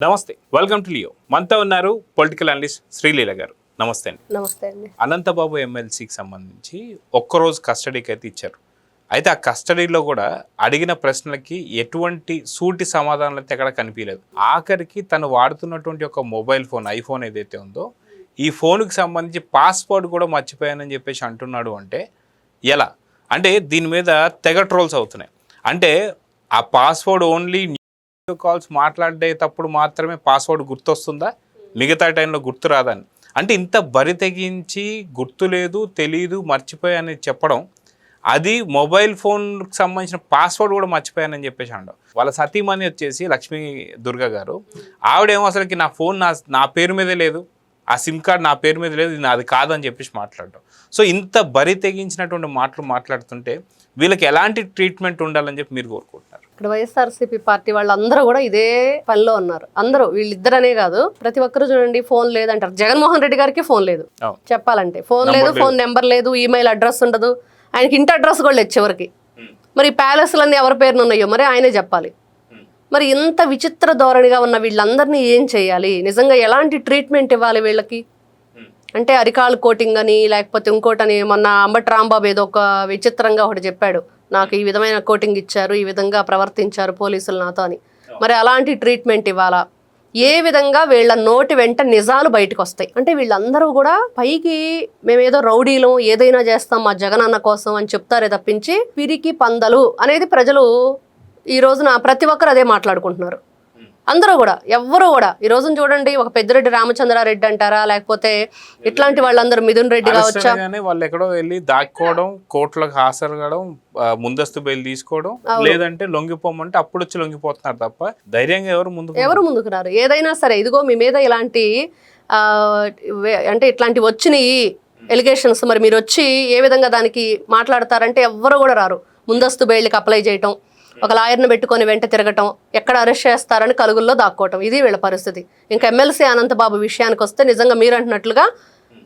నమస్తే, welcome to Leo. మనతో ఉన్నారు పొలిటికల్ అనలిస్ట్ శ్రీలీల గారు. నమస్తే అండి. నమస్తే అండి. అనంతబాబు ఎమ్మెల్సీకి సంబంధించి ఒక్కరోజు కస్టడీకి అయితే ఇచ్చారు. అయితే ఆ కస్టడీలో కూడా అడిగిన ప్రశ్నలకి ఎటువంటి సూటి సమాధానాలు అయితే ఎక్కడ కనిపించలేదు. ఆఖరికి తను వాడుతున్నటువంటి ఒక మొబైల్ ఫోన్, ఐఫోన్ ఏదైతే ఉందో, ఈ ఫోన్కి సంబంధించి పాస్వర్డ్ కూడా మర్చిపోయానని చెప్పేసి అంటున్నాడు. అంటే ఎలా అంటే దీని మీద తెగ ట్రోల్స్ అవుతున్నాయి. అంటే ఆ పాస్వర్డ్ ఓన్లీ కాల్స్ మాట్లాడేటప్పుడు మాత్రమే పాస్వర్డ్ గుర్తొస్తుందా, మిగతా టైంలో గుర్తు రాదని. అంటే ఇంత బరి తెగించి గుర్తు లేదు, తెలీదు, మర్చిపోయానని చెప్పడం, అది మొబైల్ ఫోన్కి సంబంధించిన పాస్వర్డ్ కూడా మర్చిపోయానని చెప్పేసి అనడం. వాళ్ళ సతీమణి వచ్చేసి లక్ష్మీ దుర్గా గారు, ఆవిడేమో అసలుకి నా ఫోన్ నా పేరు మీదే లేదు, ఆ సిమ్ కార్డ్ నా పేరు మీద లేదు, ఇది నాది కాదని చెప్పేసి మాట్లాడడం. సో ఇంత బరి తెగించినటువంటి మాటలు మాట్లాడుతుంటే వీళ్ళకి ఎలాంటి ట్రీట్మెంట్ ఉండాలని చెప్పి మీరు కోరుకుంటున్నారు? ఇక్కడ వైఎస్ఆర్సీపీ పార్టీ వాళ్ళందరూ కూడా ఇదే పనిలో ఉన్నారు. అందరూ, వీళ్ళిద్దరనే కాదు, ప్రతి ఒక్కరు చూడండి ఫోన్ లేదంటారు. జగన్మోహన్ రెడ్డి గారికి ఫోన్ లేదు, చెప్పాలంటే ఫోన్ లేదు, ఫోన్ నెంబర్ లేదు, ఈమెయిల్ అడ్రస్ ఉండదు, ఆయనకి ఇంటి అడ్రస్ కూడా లేదు చివరికి. మరి ప్యాలెస్లన్నీ ఎవరి పేరున ఉన్నాయో మరి ఆయనే చెప్పాలి. మరి ఇంత విచిత్ర ధోరణిగా ఉన్న వీళ్ళందరినీ ఏం చేయాలి? నిజంగా ఎలాంటి ట్రీట్మెంట్ ఇవ్వాలి వీళ్ళకి? అంటే అరికాలు కోటింగ్ అని, లేకపోతే ఇంకోటని, మొన్న అంబటి రాంబాబు ఏదో ఒక విచిత్రంగా ఒకటి చెప్పాడు, నాకు ఈ విధమైన కోటింగ్ ఇచ్చారు, ఈ విధంగా ప్రవర్తించారు పోలీసులు నాతో అని. మరి అలాంటి ట్రీట్మెంట్ ఇవ్వాలా? ఏ విధంగా వీళ్ళ నోటి వెంట నిజాలు బయటకు వస్తాయి? అంటే వీళ్ళందరూ కూడా పైకి మేమేదో రౌడీలం, ఏదైనా చేస్తాం మా జగనన్న కోసం అని చెప్తారే తప్పించి పిరికి పందలు అనేది ప్రజలు ఈ రోజున ప్రతి ఒక్కరు అదే మాట్లాడుకుంటున్నారు. అందరూ కూడా, ఎవ్వరూ కూడా ఈ రోజున చూడండి, ఒక పెద్దిరెడ్డి రామచంద్రారెడ్డి అంటారా, లేకపోతే ఇట్లాంటి వాళ్ళందరూ మిథున్ రెడ్డి కావచ్చా, వాళ్ళు ఎక్కడో వెళ్ళి దాక్కోవడం, కోర్టులకు హాజరుగడం, ముందస్తు బెయిల్ తీసుకోవడం, లేదంటే లొంగిపోమంటే అప్పుడు వచ్చి లొంగిపోతున్నారు తప్ప ధైర్యంగా ఎవరు ముందుకు రారు. ఏదైనా సరే ఇదిగో మీ మీద ఇలాంటి అంటే ఇట్లాంటి వచ్చినాయి ఎలిగేషన్స్, మరి మీరు వచ్చి ఏ విధంగా దానికి మాట్లాడతారంటే ఎవ్వరు కూడా రారు. ముందస్తు బెయిల్కి అప్లై చేయటం, ఒక లాయర్ని పెట్టుకొని వెంట తిరగటం, ఎక్కడ అరెస్ట్ చేస్తారని కలుగుల్లో దాక్కోవటం, ఇది వీళ్ళ పరిస్థితి. ఇంకా ఎమ్మెల్సీ అనంతబాబు విషయానికి వస్తే నిజంగా మీరు అంటున్నట్లుగా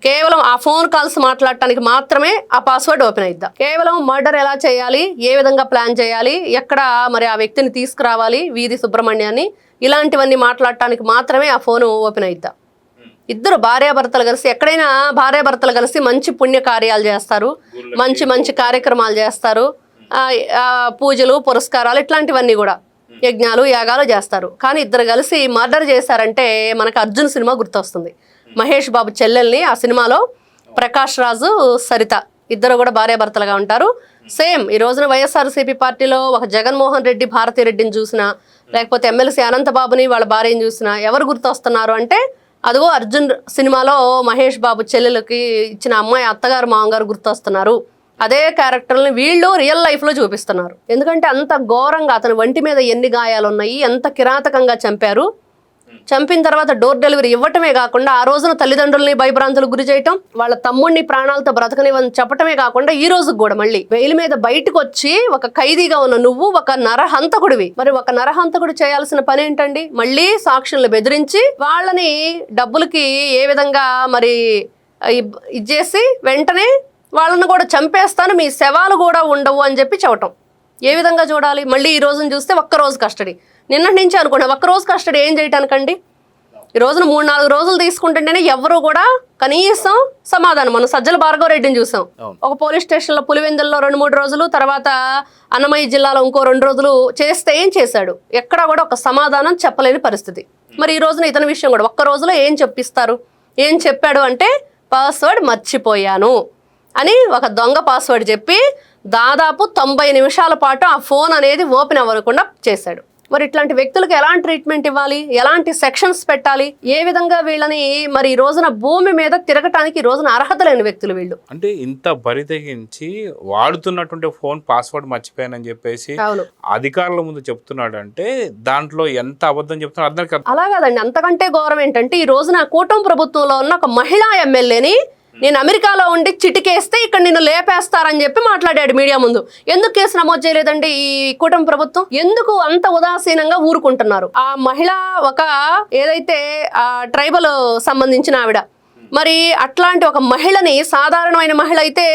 కేవలం ఆ ఫోన్ కాల్స్ మాట్లాడటానికి మాత్రమే ఆ పాస్వర్డ్ ఓపెన్ అయిద్దా? కేవలం మర్డర్ ఎలా చేయాలి, ఏ విధంగా ప్లాన్ చేయాలి, ఎక్కడ మరి ఆ వ్యక్తిని తీసుకురావాలి, వీధి సుబ్రహ్మణ్యాన్ని, ఇలాంటివన్నీ మాట్లాడటానికి మాత్రమే ఆ ఫోన్ ఓపెన్ అయిద్దా? ఇద్దరు భార్యాభర్తలు కలిసి, ఎక్కడైనా భార్యాభర్తలు కలిసి మంచి పుణ్యకార్యాలు చేస్తారు, మంచి మంచి కార్యక్రమాలు చేస్తారు, పూజలు పురస్కారాలు ఇట్లాంటివన్నీ కూడా, యజ్ఞాలు యాగాలు చేస్తారు. కానీ ఇద్దరు కలిసి మర్డర్ చేశారంటే మనకు అర్జున్ సినిమా గుర్తొస్తుంది. మహేష్ బాబు చెల్లెల్ని ఆ సినిమాలో ప్రకాష్ రాజు, సరిత ఇద్దరు కూడా భార్యాభర్తలుగా ఉంటారు. సేమ్ ఈ రోజున వైఎస్ఆర్సీపీ పార్టీలో ఒక జగన్మోహన్ రెడ్డి భారతిరెడ్డిని చూసినా, లేకపోతే ఎమ్మెల్సీ అనంతబాబుని వాళ్ళ భార్యని చూసినా ఎవరు గుర్తొస్తున్నారు అంటే అదిగో అర్జున్ సినిమాలో మహేష్ బాబు చెల్లెలకి ఇచ్చిన అమ్మాయి అత్తగారు మామగారు గుర్తొస్తున్నారు. అదే క్యారెక్టర్ని వీళ్ళు రియల్ లైఫ్లో చూపిస్తున్నారు. ఎందుకంటే అంత ఘోరంగా అతని వంటి మీద ఎన్ని గాయాలు ఉన్నాయి, ఎంత కిరాతకంగా చంపారు. చంపిన తర్వాత డోర్ డెలివరీ ఇవ్వటమే కాకుండా ఆ రోజున తల్లిదండ్రుల్ని భయభ్రాంతులకు గురి చేయటం, వాళ్ళ తమ్ముడిని ప్రాణాలతో బ్రతకనివని చెప్పటమే కాకుండా ఈ రోజుకి కూడా మళ్ళీ బెయిల్ మీద బయటకు వచ్చి ఒక ఖైదీగా ఉన్న నువ్వు ఒక నరహంతకుడివి. మరి ఒక నరహంతకుడు చేయాల్సిన పని ఏంటండి? మళ్ళీ సాక్షులను బెదిరించి వాళ్ళని డబ్బులకి ఏ విధంగా మరి ఇచ్చేసి వెంటనే వాళ్ళని కూడా చంపేస్తాను, మీ శవాలు కూడా ఉండవు అని చెప్పి చెప్పటం. ఏ విధంగా చూడాలి? మళ్ళీ ఈ రోజున చూస్తే ఒక్కరోజు కస్టడీ. నిన్నటి నుంచి అనుకున్నా ఒక్కరోజు కస్టడీ ఏం చేయటానికండి? ఈ రోజున 3-4 రోజులు తీసుకుంటుంటేనే ఎవరు కూడా కనీసం సమాధానం. మనం సజ్జల భార్గవ రెడ్డిని చూసాం, ఒక పోలీస్ స్టేషన్లో పులివెందుల్లో 2-3 రోజులు, తర్వాత అన్నమయ్య జిల్లాలో ఇంకో 2 రోజులు చేస్తే ఏం చేశాడు? ఎక్కడా కూడా ఒక సమాధానం చెప్పలేని పరిస్థితి. మరి ఈ రోజున ఇతని విషయం కూడా ఒక్క రోజులో ఏం చెప్పిస్తారు? ఏం చెప్పాడు అంటే పాస్వర్డ్ మర్చిపోయాను అని ఒక దొంగ పాస్వర్డ్ చెప్పి దాదాపు 90 నిమిషాల పాటు ఆ ఫోన్ అనేది ఓపెన్ అవ్వకుండా చేశాడు. మరి ఇట్లాంటి వ్యక్తులకు ఎలాంటి ట్రీట్మెంట్ ఇవ్వాలి? ఎలాంటి సెక్షన్స్ పెట్టాలి? ఏ విధంగా వీళ్ళని మరి ఈ రోజున భూమి మీద తిరగటానికి ఈ రోజున అర్హత లేని వ్యక్తులు వీళ్ళు. అంటే ఇంత బరి తెగించి వాడుతున్నటువంటి ఫోన్ పాస్వర్డ్ మర్చిపోయానని చెప్పేసి అధికారుల ముందు చెప్తున్నాడు అంటే దాంట్లో ఎంత అబద్ధం చెప్తున్నాడు అర్థం కాదు. అలా కాదండి, అంతకంటే ఘోరం ఏంటంటే ఈ రోజున కూటమి ప్రభుత్వంలో ఉన్న ఒక మహిళా ఎమ్మెల్యేని నేను అమెరికాలో ఉండి చిటికేస్తే ఇక్కడ నిన్ను లేపేస్తారని చెప్పి మాట్లాడాడు మీడియా ముందు. ఎందుకు కేసు నమోదు చేయలేదండి ఈ కూటమి ప్రభుత్వం? ఎందుకు అంత ఉదాసీనంగా ఊరుకుంటున్నారు? ఆ మహిళ ఒక ఏదైతే ట్రైబల్ సంబంధించిన ఆవిడ, మరి అట్లాంటి ఒక మహిళని, సాధారణమైన మహిళ అయితే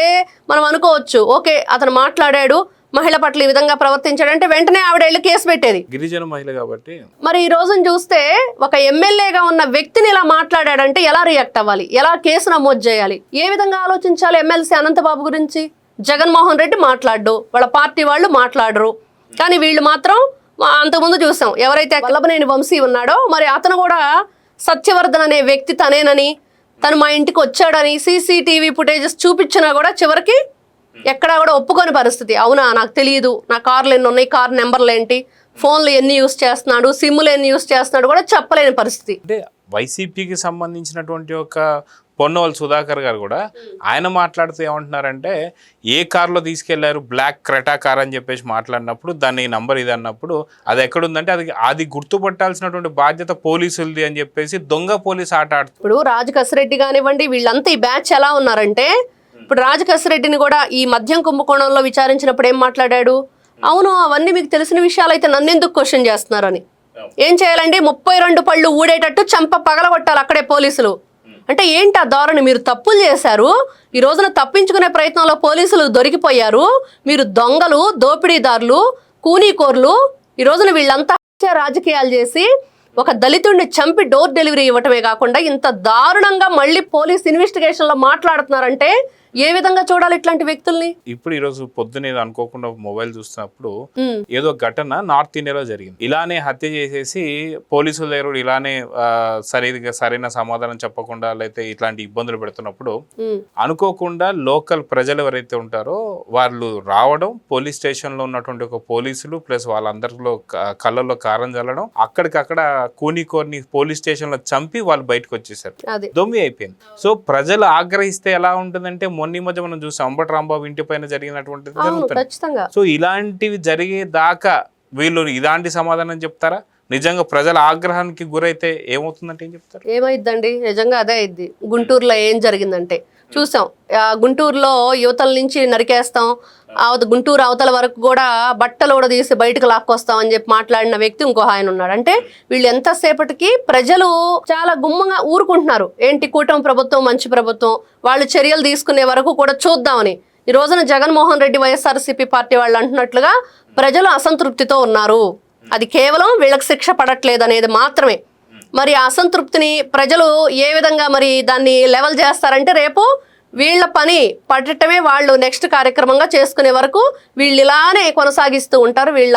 మనం అనుకోవచ్చు ఓకే అతను మాట్లాడాడు, మహిళ పట్ల ఈ విధంగా ప్రవర్తించాడంటే వెంటనే ఆవిడ వెళ్ళి కేసు పెట్టేది. గిరిజన మహిళ కాబట్టి మరి ఈ రోజున చూస్తే ఒక ఎమ్మెల్యేగా ఉన్న వ్యక్తిని ఇలా మాట్లాడాడంటే ఎలా రియాక్ట్ అవ్వాలి, ఎలా కేసు నమోదు చేయాలి, ఏ విధంగా ఆలోచించాలి? ఎమ్మెల్సీ అనంతబాబు గురించి జగన్మోహన్ రెడ్డి మాట్లాడు, వాళ్ళ పార్టీ వాళ్ళు మాట్లాడరు, కానీ వీళ్ళు మాత్రం అంతకుముందు చూసాం ఎవరైతే వల్లభనేని వంశీ ఉన్నాడో మరి అతను కూడా సత్యవర్ధన్ అనే వ్యక్తి తనేనని, తను మా ఇంటికి వచ్చాడని సీసీటీవీ ఫుటేజెస్ చూపించినా కూడా చివరికి ఎక్కడా కూడా ఒప్పుకోని పరిస్థితి. అవునా నాకు తెలియదు, నా కార్లు ఎన్ని ఉన్నాయి, కార్ నెంబర్లు ఏంటి, ఫోన్లు ఎన్ని యూస్ చేస్తున్నాడు, సిమ్లు ఎన్ని యూస్ చేస్తున్నాడు కూడా చెప్పలేని పరిస్థితి. అంటే వైసీపీకి సంబంధించినటువంటి ఒక పొన్నవల్ సుధాకర్ గారు కూడా ఆయన మాట్లాడుతూ ఏమంటున్నారంటే ఏ కార్లో తీసుకెళ్లారు, బ్లాక్ క్రెటా కార్ అని చెప్పేసి మాట్లాడినప్పుడు దాని నంబర్ ఇది అన్నప్పుడు అది ఎక్కడుందంటే అది గుర్తుపట్టాల్సినటువంటి బాధ్యత పోలీసులది అని చెప్పేసి దొంగ పోలీసు ఆట ఆడుతుంది. ఇప్పుడు రాజు కసిరెడ్డి కానివ్వండి, వీళ్ళంతా ఈ బ్యాచ్ ఎలా ఉన్నారంటే, ఇప్పుడు రాజు కసిరెడ్డిని కూడా ఈ మద్యం కుంభకోణంలో విచారించినప్పుడు ఏం మాట్లాడాడు, అవును అవన్నీ మీకు తెలిసిన విషయాలు అయితే నన్ను ఎందుకు క్వశ్చన్ చేస్తున్నారని. ఏం చేయాలండి, 32 పళ్ళు ఊడేటట్టు చంప పగలగొట్టాలి అక్కడే పోలీసులు. అంటే ఏంటి ఆ ధోరణి? మీరు తప్పులు చేశారు, ఈ రోజున తప్పించుకునే ప్రయత్నంలో పోలీసులు దొరికిపోయారు, మీరు దొంగలు, దోపిడీదారులు, కూనీకోర్లు, ఈ రోజున వీళ్ళంతా రాజకీయాలు చేసి ఒక దళితుడిని చంపి డోర్ డెలివరీ ఇవ్వటమే కాకుండా ఇంత దారుణంగా మళ్ళీ పోలీస్ ఇన్వెస్టిగేషన్ లో మాట్లాడుతున్నారంటే ఏ విధంగా చూడాలి ఇట్లాంటి వ్యక్తుల్ని? ఇప్పుడు ఈ రోజు పొద్దునే అనుకోకుండా మొబైల్ చూస్తున్నప్పుడు ఏదో ఘటన నార్త్ ఇండియాలో జరిగింది. ఇలానే హత్య చేసేసి పోలీసుల దగ్గర ఇలానే సరైన సమాధానం చెప్పకుండా లేకపోతే ఇట్లాంటి ఇబ్బందులు పెడుతున్నప్పుడు అనుకోకుండా లోకల్ ప్రజలు ఎవరైతే ఉంటారో వాళ్ళు రావడం, పోలీస్ స్టేషన్ లో ఉన్నటువంటి ఒక పోలీసులు ప్లస్ వాళ్ళందరిలో కళ్ళల్లో కారం చల్లడం, అక్కడికక్కడ కూనికోర్ని పోలీస్ స్టేషన్ లో చంపి వాళ్ళు బయటకు వచ్చేసారు. దొమ్మి అయిపోయింది. సో ప్రజలు ఆగ్రహిస్తే ఎలా ఉంటుందంటే మొన్న మధ్య మనం చూసాం అంబటి రాంబాబు ఇంటి పైన జరిగినటువంటిది జరుగుతుంది. సో ఇలాంటివి జరిగేదాకా వీళ్ళు ఇలాంటి సమాధానం చెప్తారా? నిజంగా ప్రజల ఆగ్రహానికి గురైతే ఏమవుతుందంటే ఏం చెప్తారు? ఏమైద్దండి, నిజంగా అదే అయింది. గుంటూరులో ఏం జరిగిందంటే చూసాం, గుంటూరులో యువతల నుంచి నరికేస్తాం, గుంటూరు అవతల వరకు కూడా బట్టలు కూడా తీసి బయటకు లాక్కొస్తాం అని చెప్పి మాట్లాడిన వ్యక్తి ఇంకో ఆయన ఉన్నాడు. అంటే వీళ్ళు ఎంతసేపటికి ప్రజలు చాలా గుమ్మంగా ఊరుకుంటున్నారు, ఏంటి కూటమి ప్రభుత్వం మంచి ప్రభుత్వం, వాళ్ళు చర్యలు తీసుకునే వరకు కూడా చూద్దామని. ఈ రోజున జగన్మోహన్ రెడ్డి వైఎస్ఆర్సీపీ పార్టీ వాళ్ళు అంటున్నట్లుగా ప్రజలు అసంతృప్తితో ఉన్నారు, అది కేవలం వీళ్ళకి శిక్ష పడట్లేదు అనేది మాత్రమే. మరి ఆ అసంతృప్తిని ప్రజలు ఏ విధంగా మరి దాన్ని లెవెల్ చేస్తారంటే రేపు వీళ్ళ పని పడటమే వాళ్ళు నెక్స్ట్ కార్యక్రమంగా చేసుకునే వరకు వీళ్ళు ఇలానే కొనసాగిస్తూ ఉంటారు. వీళ్ళ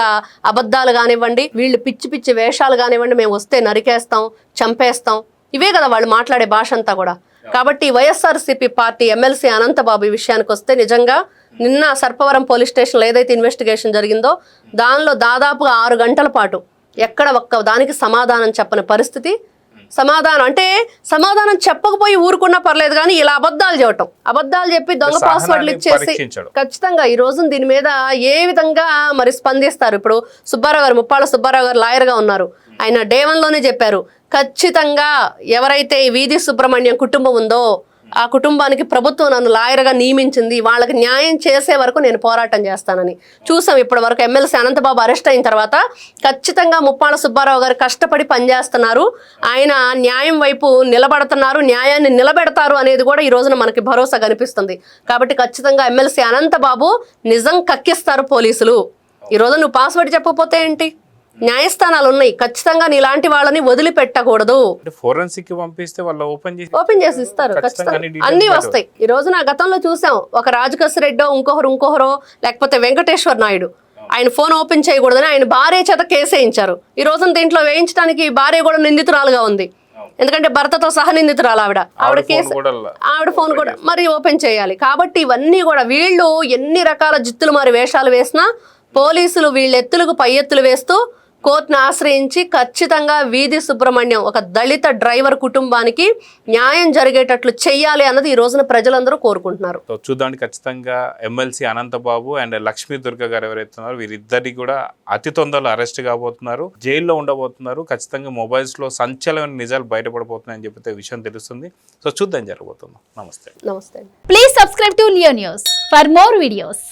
అబద్ధాలు కానివ్వండి, వీళ్ళు పిచ్చి పిచ్చి వేషాలు కానివ్వండి, మేము వస్తే నరికేస్తాం, చంపేస్తాం, ఇవే కదా వాళ్ళు మాట్లాడే భాష అంతా కూడా. కాబట్టి వైఎస్ఆర్సీపీ పార్టీ ఎమ్మెల్సీ అనంతబాబు ఈ విషయానికి వస్తే నిజంగా నిన్న సర్పవరం పోలీస్ స్టేషన్లో ఏదైతే ఇన్వెస్టిగేషన్ జరిగిందో దానిలో దాదాపుగా 6 గంటల పాటు ఎక్కడ ఒక్క దానికి సమాధానం చెప్పని పరిస్థితి. సమాధానం అంటే సమాధానం చెప్పకపోయి ఊరుకున్నా పర్లేదు, కానీ ఇలా అబద్ధాలు చెప్పి దొంగ పాస్వర్డ్లు ఇచ్చేసి ఖచ్చితంగా ఈ రోజు దీని మీద ఏ విధంగా మరి స్పందిస్తారు? ఇప్పుడు సుబ్బారావు గారు, ముప్పాళ్ళ సుబ్బారావు గారు లాయర్గా ఉన్నారు, ఆయన డే 1లోనే చెప్పారు, ఖచ్చితంగా ఎవరైతే ఈ వీధి సుబ్రహ్మణ్యం కుటుంబం ఉందో ఆ కుటుంబానికి ప్రభుత్వం నన్ను లాయర్గా నియమించింది, వాళ్ళకి న్యాయం చేసే వరకు నేను పోరాటం చేస్తానని. చూసాం ఇప్పటి వరకు ఎమ్మెల్సీ అనంతబాబు అరెస్ట్ అయిన తర్వాత ఖచ్చితంగా ముప్పాళ్ళ సుబ్బారావు గారు కష్టపడి పనిచేస్తున్నారు, ఆయన న్యాయం వైపు నిలబడుతున్నారు, న్యాయాన్ని నిలబెడతారు అనేది కూడా ఈ రోజున మనకి భరోసా కనిపిస్తుంది. కాబట్టి ఖచ్చితంగా ఎమ్మెల్సీ అనంతబాబు నిజం కక్కిస్తారు పోలీసులు. ఈ రోజు నువ్వు పాస్వర్డ్ చెప్పకపోతే ఏంటి? న్యాయస్థానాలు ఉన్నాయి, ఖచ్చితంగా నీలాంటి వాళ్ళని వదిలిపెట్టకూడదు. ఫోరెన్సిక్ పంపిస్తే వాళ్ళు ఓపెన్ చేసి ఇస్తారు, ఖచ్చితంగా అన్ని వస్తాయి. ఈ రోజు నా గతంలో చూసాం, ఒక రాజకసిరెడ్డో ఇంకొకరో లేకపోతే వెంకటేశ్వర నాయుడు ఆయన ఫోన్ ఓపెన్ చేయకూడదని ఆయన భార్య చేత కేసు వేయించారు. ఈ రోజున దీంట్లో వేయించడానికి భార్య కూడా నిందితురాలుగా ఉంది, ఎందుకంటే భర్తతో సహా నిందితురాలు ఆవిడ కేసు, ఆవిడ ఫోన్ కూడా మరి ఓపెన్ చేయాలి. కాబట్టి ఇవన్నీ కూడా వీళ్ళు ఎన్ని రకాల జిత్తులు మరి వేషాలు వేసినా పోలీసులు వీళ్ళ ఎత్తులకు పై ఎత్తులు వేస్తూ కోర్టును ఆశ్రయించి ఖచ్చితంగా వీధి సుబ్రహ్మణ్యం ఒక దళిత డ్రైవర్ కుటుంబానికి న్యాయం జరిగేటట్లు చెయ్యాలి అన్నది ఈ రోజున ప్రజలందరూ కోరుకుంటున్నారు. చూద్దాం, ఖచ్చితంగా ఎమ్మెల్సీ అనంతబాబు అండ్ లక్ష్మీ దుర్గ గారు ఎవరైతే ఉన్నారో వీరిద్దరికి కూడా అతి తొందరలో అరెస్ట్ కాబోతున్నారు, జైల్లో ఉండబోతున్నారు. ఖచ్చితంగా మొబైల్స్ లో సంచలన నిజాలు బయటపడబోతున్నాయని చెప్పితే విషయం తెలుస్తుంది. సో చూద్దాం జరగబోతుంది. నమస్తే. Please subscribe to Leo news for more videos.